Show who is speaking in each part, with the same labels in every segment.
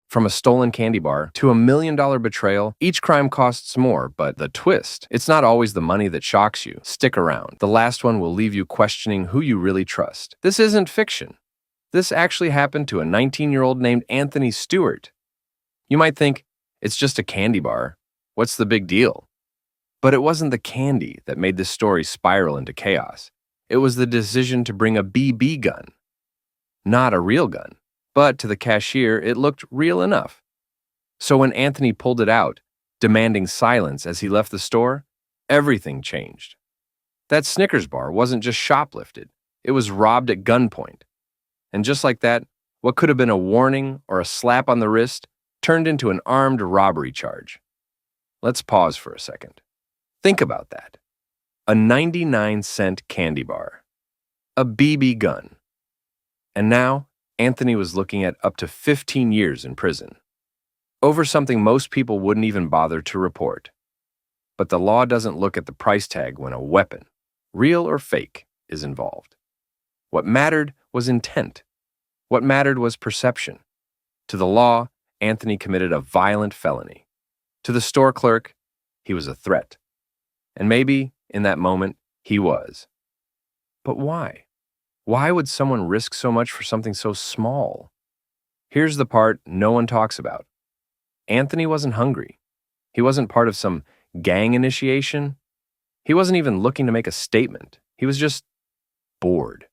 Speaker 1: From a stolen candy bar to $1 million betrayal, each crime costs more, but the twist, it's not always the money that shocks you. Stick around. The last one will leave you questioning who you really trust. This isn't fiction. This actually happened to a 19-year-old named Anthony Stewart. You might think, it's just a candy bar. What's the big deal? But it wasn't the candy that made this story spiral into chaos. It was the decision to bring a BB gun. Not a real gun. But to the cashier, it looked real enough. So when Anthony pulled it out, demanding silence as he left the store, everything changed. That Snickers bar wasn't just shoplifted, it was robbed at gunpoint. And just like that, what could have been a warning or a slap on the wrist turned into an armed robbery charge. Let's pause for a second. Think about that. A 99-cent candy bar. A BB gun. And now, Anthony was looking at up to 15 years in prison, over something most people wouldn't even bother to report. But the law doesn't look at the price tag when a weapon, real or fake, is involved. What mattered was intent. What mattered was perception. To the law, Anthony committed a violent felony. To the store clerk, he was a threat. And maybe, in that moment, he was. But why? Why would someone risk so much for something so small? Here's the part no one talks about. Anthony wasn't hungry. He wasn't part of some gang initiation. He wasn't even looking to make a statement. He was just bored.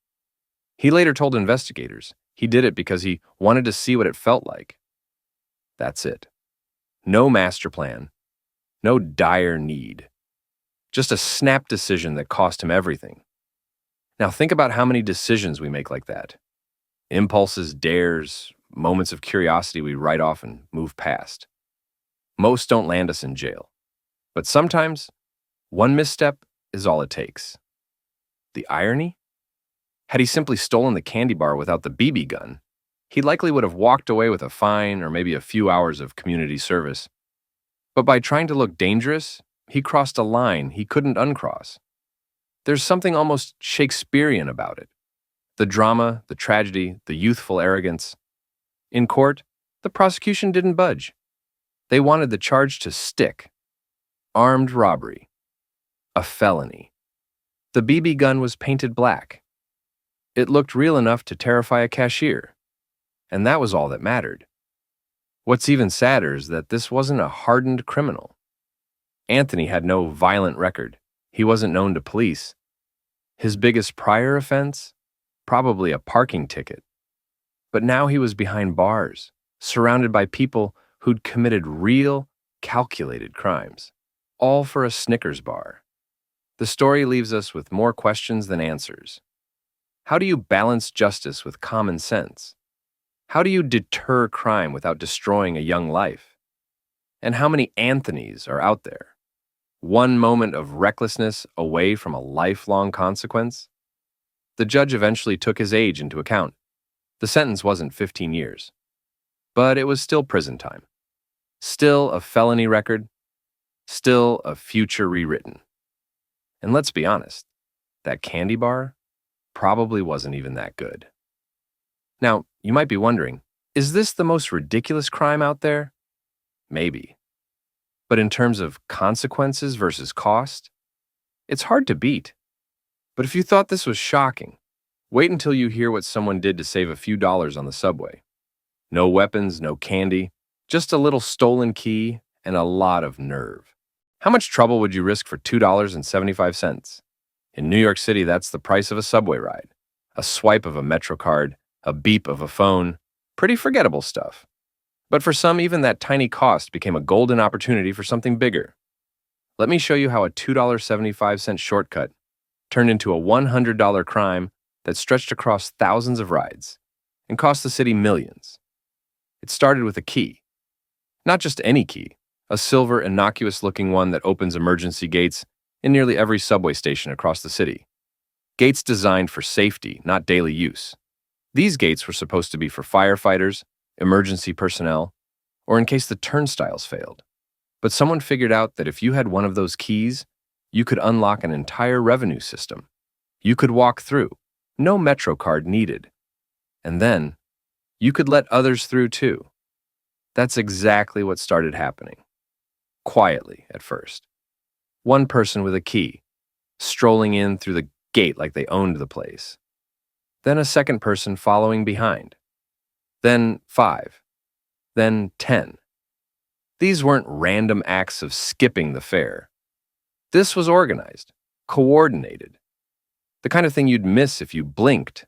Speaker 1: He later told investigators he did it because he wanted to see what it felt like. That's it. No master plan. No dire need. Just a snap decision that cost him everything. Now think about how many decisions we make like that. Impulses, dares, moments of curiosity we write off and move past. Most don't land us in jail. But sometimes, one misstep is all it takes. The irony? Had he simply stolen the candy bar without the BB gun, he likely would have walked away with a fine or maybe a few hours of community service. But by trying to look dangerous, he crossed a line he couldn't uncross. There's something almost Shakespearean about it. The drama, the tragedy, the youthful arrogance. In court, the prosecution didn't budge. They wanted the charge to stick. Armed robbery. A felony. The BB gun was painted black. It looked real enough to terrify a cashier. And that was all that mattered. What's even sadder is that this wasn't a hardened criminal. Anthony had no violent record. He wasn't known to police. His biggest prior offense? Probably a parking ticket. But now he was behind bars, surrounded by people who'd committed real, calculated crimes, all for a Snickers bar. The story leaves us with more questions than answers. How do you balance justice with common sense? How do you deter crime without destroying a young life? And how many Anthonys are out there? One moment of recklessness away from a lifelong consequence? The judge eventually took his age into account. The sentence wasn't 15 years. But it was still prison time. Still a felony record. Still a future rewritten. And let's be honest, that candy bar probably wasn't even that good. Now, you might be wondering, is this the most ridiculous crime out there? Maybe. But in terms of consequences versus cost, it's hard to beat. But if you thought this was shocking, wait until you hear what someone did to save a few dollars on the subway. No weapons, no candy, just a little stolen key and a lot of nerve. How much trouble would you risk for $2.75? In New York City, that's the price of a subway ride. A swipe of a Metro card, a beep of a phone, pretty forgettable stuff. But for some, even that tiny cost became a golden opportunity for something bigger. Let me show you how a $2.75 shortcut turned into a $100 crime that stretched across thousands of rides and cost the city millions. It started with a key. Not just any key, a silver, innocuous-looking one that opens emergency gates in nearly every subway station across the city. Gates designed for safety, not daily use. These gates were supposed to be for firefighters, emergency personnel, or in case the turnstiles failed. But someone figured out that if you had one of those keys, you could unlock an entire revenue system. You could walk through, no Metro card needed. And then, you could let others through too. That's exactly what started happening. Quietly, at first. One person with a key, strolling in through the gate like they owned the place. Then a second person following behind. Then 5. Then 10. These weren't random acts of skipping the fair. This was organized, coordinated, the kind of thing you'd miss if you blinked,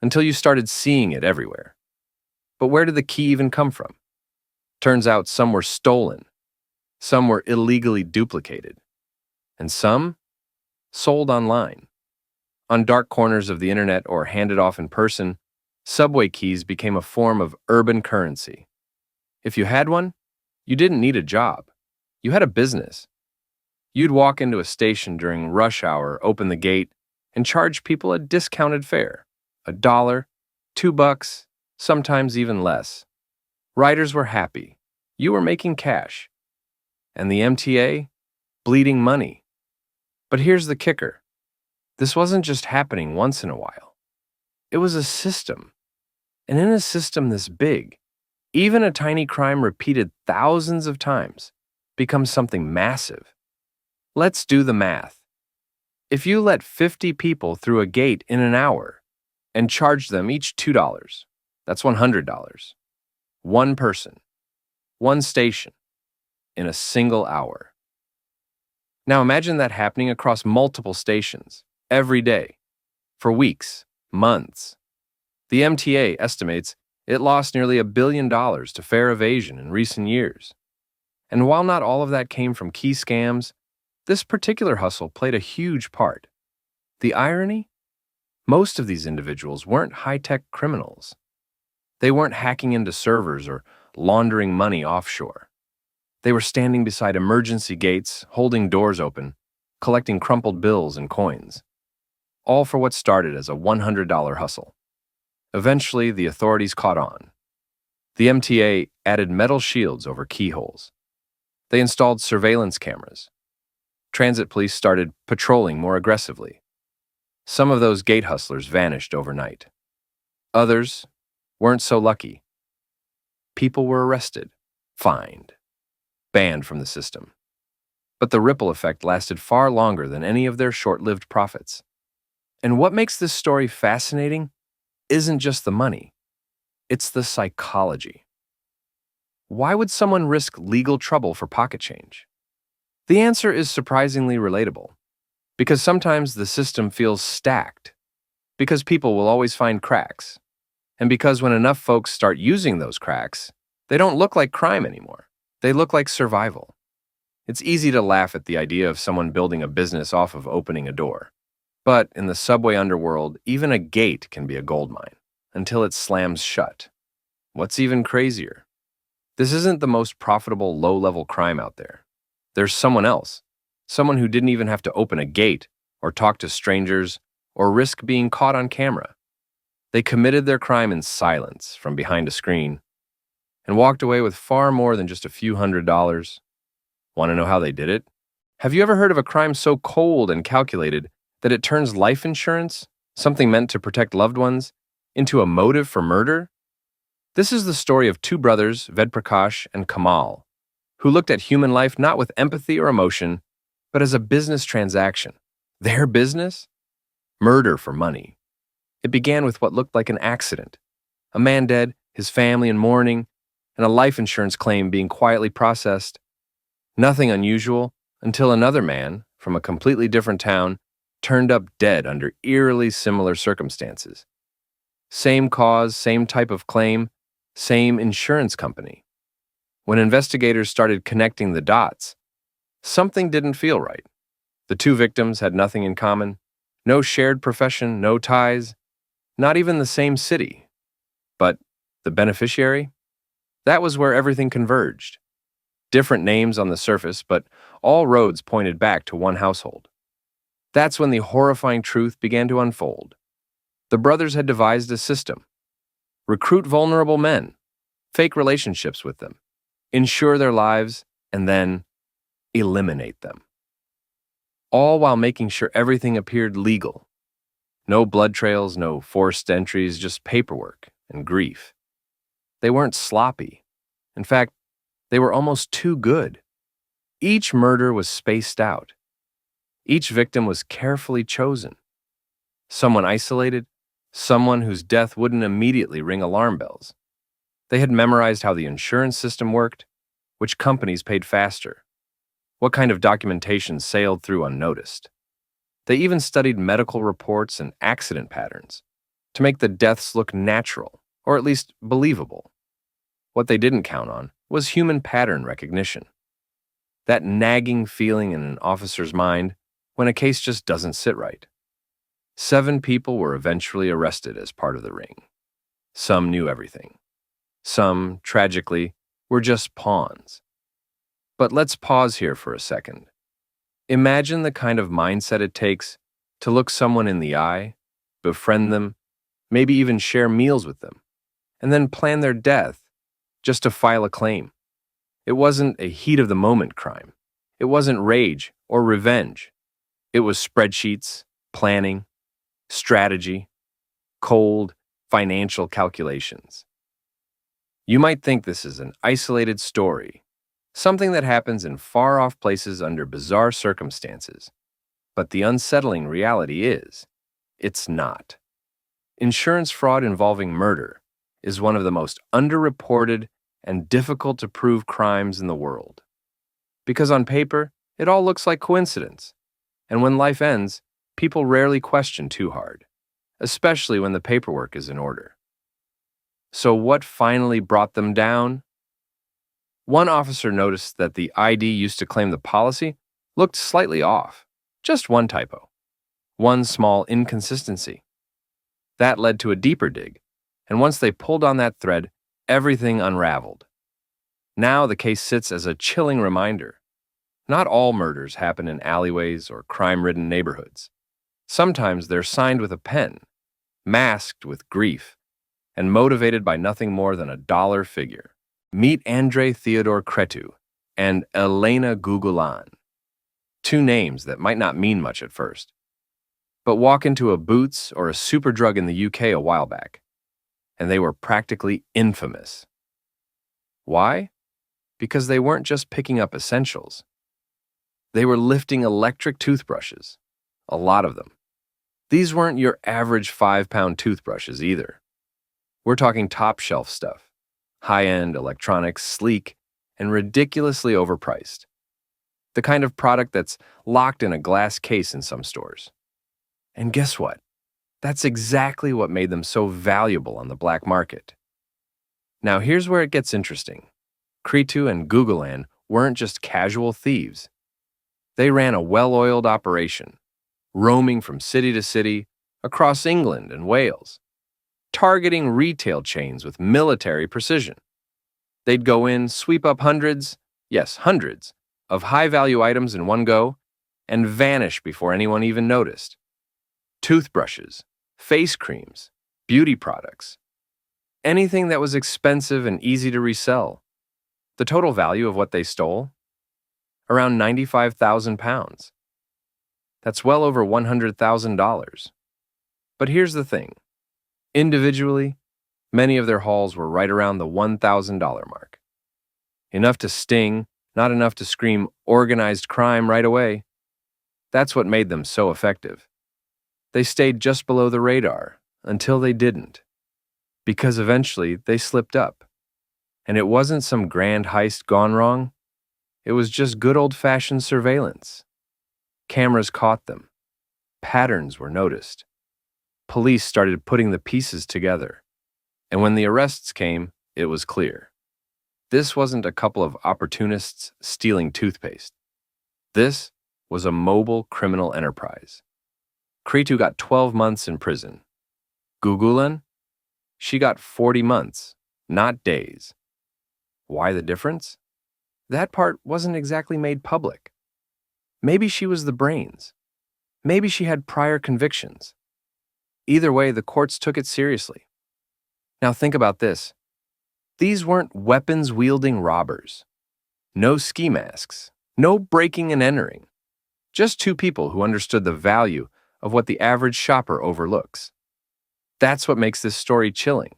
Speaker 1: until you started seeing it everywhere. But where did the key even come from? Turns out some were stolen, some were illegally duplicated, and some sold online. On dark corners of the internet or handed off in person, subway keys became a form of urban currency. If you had one, you didn't need a job. You had a business. You'd walk into a station during rush hour, open the gate, and charge people a discounted fare. $1, $2, sometimes even less. Riders were happy. You were making cash. And the MTA? Bleeding money. But here's the kicker. This wasn't just happening once in a while. It was a system. And in a system this big, even a tiny crime repeated thousands of times becomes something massive. Let's do the math. If you let 50 people through a gate in an hour and charge them each $2, that's $100. One person, one station, in a single hour. Now imagine that happening across multiple stations, every day, for weeks, months. The MTA estimates it lost nearly $1 billion to fare evasion in recent years. And while not all of that came from key scams, this particular hustle played a huge part. The irony? Most of these individuals weren't high-tech criminals. They weren't hacking into servers or laundering money offshore. They were standing beside emergency gates, holding doors open, collecting crumpled bills and coins. All for what started as a $100 hustle. Eventually, the authorities caught on. The MTA added metal shields over keyholes. They installed surveillance cameras. Transit police started patrolling more aggressively. Some of those gate hustlers vanished overnight. Others weren't so lucky. People were arrested, fined, banned from the system. But the ripple effect lasted far longer than any of their short-lived profits. And what makes this story fascinating isn't just the money. It's the psychology. Why would someone risk legal trouble for pocket change? The answer is surprisingly relatable. Because sometimes the system feels stacked. Because people will always find cracks. And because when enough folks start using those cracks, they don't look like crime anymore. They look like survival. It's easy to laugh at the idea of someone building a business off of opening a door. But in the subway underworld, even a gate can be a goldmine, until it slams shut. What's even crazier? This isn't the most profitable low-level crime out there. There's someone else, someone who didn't even have to open a gate, or talk to strangers, or risk being caught on camera. They committed their crime in silence from behind a screen, and walked away with far more than just a few $100s. Want to know how they did it? Have you ever heard of a crime so cold and calculated that it turns life insurance, something meant to protect loved ones, into a motive for murder? This is the story of two brothers, Vedprakash and Kamal, who looked at human life not with empathy or emotion, but as a business transaction. Their business? Murder for money. It began with what looked like an accident. A man dead, his family in mourning, and a life insurance claim being quietly processed. Nothing unusual until another man, from a completely different town, turned up dead under eerily similar circumstances. Same cause, same type of claim, same insurance company. When investigators started connecting the dots, something didn't feel right. The two victims had nothing in common, no shared profession, no ties, not even the same city. But the beneficiary? That was where everything converged. Different names on the surface, but all roads pointed back to one household. That's when the horrifying truth began to unfold. The brothers had devised a system. Recruit vulnerable men, fake relationships with them, insure their lives, and then eliminate them. All while making sure everything appeared legal. No blood trails, no forced entries, just paperwork and grief. They weren't sloppy. In fact, they were almost too good. Each murder was spaced out. Each victim was carefully chosen. Someone isolated, someone whose death wouldn't immediately ring alarm bells. They had memorized how the insurance system worked, which companies paid faster, what kind of documentation sailed through unnoticed. They even studied medical reports and accident patterns to make the deaths look natural, or at least believable. What they didn't count on was human pattern recognition. That nagging feeling in an officer's mind when a case just doesn't sit right. 7 people were eventually arrested as part of the ring. Some knew everything. Some, tragically, were just pawns. But let's pause here for a second. Imagine the kind of mindset it takes to look someone in the eye, befriend them, maybe even share meals with them, and then plan their death just to file a claim. It wasn't a heat-of-the-moment crime. It wasn't rage or revenge. It was spreadsheets, planning, strategy, cold, financial calculations. You might think this is an isolated story, something that happens in far-off places under bizarre circumstances. But the unsettling reality is, it's not. Insurance fraud involving murder is one of the most underreported and difficult-to-prove crimes in the world. Because on paper, it all looks like coincidence. And when life ends, people rarely question too hard, especially when the paperwork is in order. So what finally brought them down? One officer noticed that the ID used to claim the policy looked slightly off. Just one typo. One small inconsistency. That led to a deeper dig, and once they pulled on that thread, everything unraveled. Now the case sits as a chilling reminder. Not all murders happen in alleyways or crime-ridden neighborhoods. Sometimes they're signed with a pen, masked with grief, and motivated by nothing more than a dollar figure. Meet Andrei Theodore Cretu and Elena Gugulan. 2 names that might not mean much at first. But walk into a Boots or a Superdrug in the UK a while back, and they were practically infamous. Why? Because they weren't just picking up essentials. They were lifting electric toothbrushes, a lot of them. These weren't your average 5-pound toothbrushes either. We're talking top-shelf stuff, high-end electronics, sleek, and ridiculously overpriced. The kind of product that's locked in a glass case in some stores. And guess what? That's exactly what made them so valuable on the black market. Now here's where it gets interesting. Cretu and Gugulan weren't just casual thieves. They ran a well-oiled operation, roaming from city to city across England and Wales, targeting retail chains with military precision. They'd go in, sweep up hundreds, yes, hundreds, of high-value items in one go, and vanish before anyone even noticed. Toothbrushes, face creams, beauty products, anything that was expensive and easy to resell. The total value of what they stole? Around £95,000. That's well over $100,000. But here's the thing. Individually, many of their hauls were right around the $1,000 mark. Enough to sting, not enough to scream organized crime right away. That's what made them so effective. They stayed just below the radar until they didn't. Because eventually they slipped up. And it wasn't some grand heist gone wrong. It was just good old-fashioned surveillance. Cameras caught them. Patterns were noticed. Police started putting the pieces together. And when the arrests came, it was clear. This wasn't a couple of opportunists stealing toothpaste. This was a mobile criminal enterprise. Cretu got 12 months in prison. Gugulan? She got 40 months, not days. Why the difference? That part wasn't exactly made public. Maybe she was the brains. Maybe she had prior convictions. Either way, the courts took it seriously. Now think about this. These weren't weapons-wielding robbers. No ski masks. No breaking and entering. Just 2 people who understood the value of what the average shopper overlooks. That's what makes this story chilling.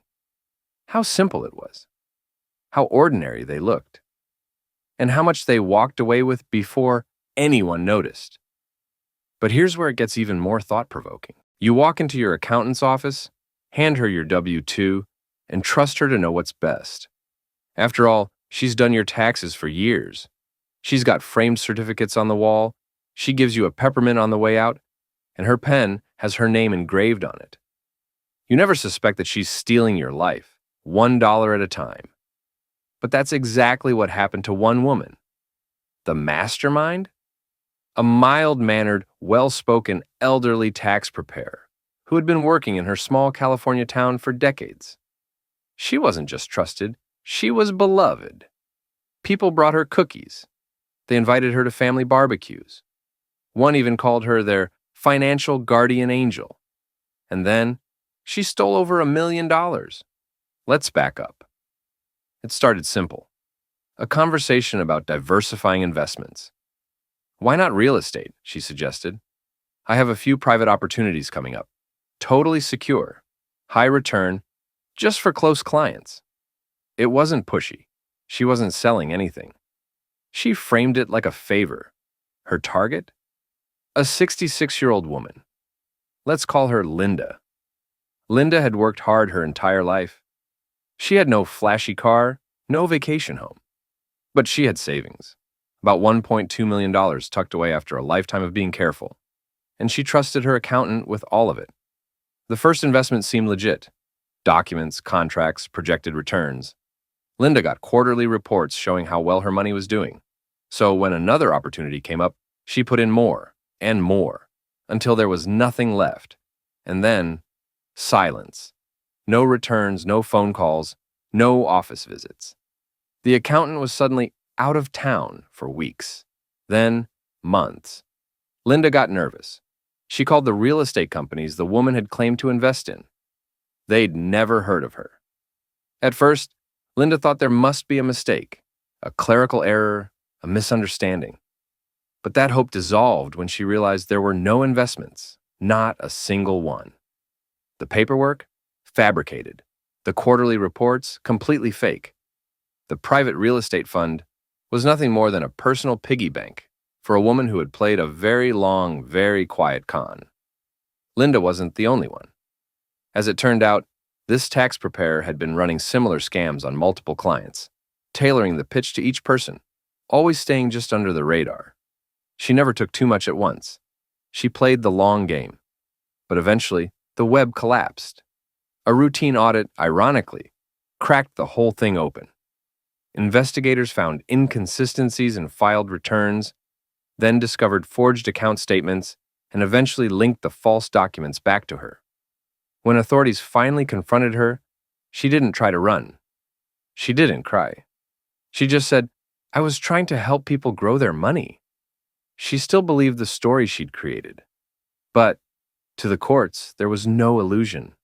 Speaker 1: How simple it was. how ordinary they looked, and how much they walked away with before anyone noticed. But here's where it gets even more thought-provoking. You walk into your accountant's office, hand her your W-2, and trust her to know what's best. After all, she's done your taxes for years. She's got framed certificates on the wall, she gives you a peppermint on the way out, and her pen has her name engraved on it. You never suspect that she's stealing your life, $1 at a time. But that's exactly what happened to one woman. The mastermind? A mild-mannered, well-spoken, elderly tax preparer who had been working in her small California town for decades. She wasn't just trusted, she was beloved. People brought her cookies. They invited her to family barbecues. One even called her their financial guardian angel. And then, she stole over $1 million. Let's back up. It started simple. A conversation about diversifying investments. Why not real estate, she suggested. I have a few private opportunities coming up. Totally secure, high return, just for close clients. It wasn't pushy. She wasn't selling anything. She framed it like a favor. Her target? A 66-year-old woman. Let's call her Linda. Linda had worked hard her entire life. She had no flashy car, no vacation home. But she had savings. About $1.2 million tucked away after a lifetime of being careful. And she trusted her accountant with all of it. The first investment seemed legit. Documents, contracts, projected returns. Linda got quarterly reports showing how well her money was doing. So when another opportunity came up, she put in more and more until there was nothing left. And then, silence. No returns, no phone calls, no office visits. The accountant was suddenly out of town for weeks, then months. Linda got nervous. She called the real estate companies the woman had claimed to invest in. They'd never heard of her. At first, Linda thought there must be a mistake, a clerical error, a misunderstanding. But that hope dissolved when she realized there were no investments, not a single one. The paperwork? Fabricated. The quarterly reports? Completely fake. The private real estate fund was nothing more than a personal piggy bank for a woman who had played a very long, very quiet con. Linda wasn't the only one. As it turned out, this tax preparer had been running similar scams on multiple clients, tailoring the pitch to each person, always staying just under the radar. She never took too much at once. She played the long game. But eventually, the web collapsed. A routine audit, ironically, cracked the whole thing open. Investigators found inconsistencies in filed returns, then discovered forged account statements, and eventually linked the false documents back to her. When authorities finally confronted her, she didn't try to run. She didn't cry. She just said, "I was trying to help people grow their money." She still believed the story she'd created. But, to the courts, there was no illusion.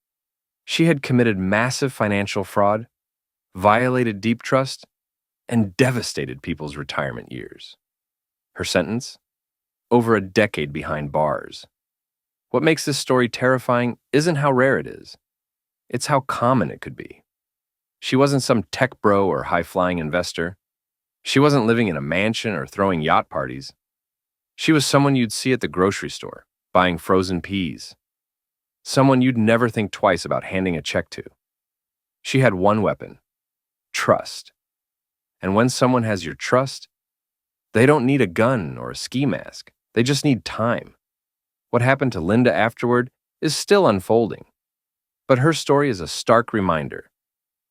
Speaker 1: She had committed massive financial fraud, violated deep trust, and devastated people's retirement years. Her sentence? Over a decade behind bars. What makes this story terrifying isn't how rare it is. It's how common it could be. She wasn't some tech bro or high-flying investor. She wasn't living in a mansion or throwing yacht parties. She was someone you'd see at the grocery store, buying frozen peas. Someone you'd never think twice about handing a check to. She had one weapon: trust. And when someone has your trust, they don't need a gun or a ski mask. They just need time. What happened to Linda afterward is still unfolding. But her story is a stark reminder.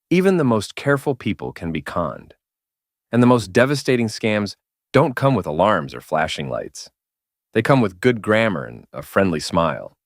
Speaker 1: Even the most careful people can be conned. And the most devastating scams don't come with alarms or flashing lights. They come with good grammar and a friendly smile.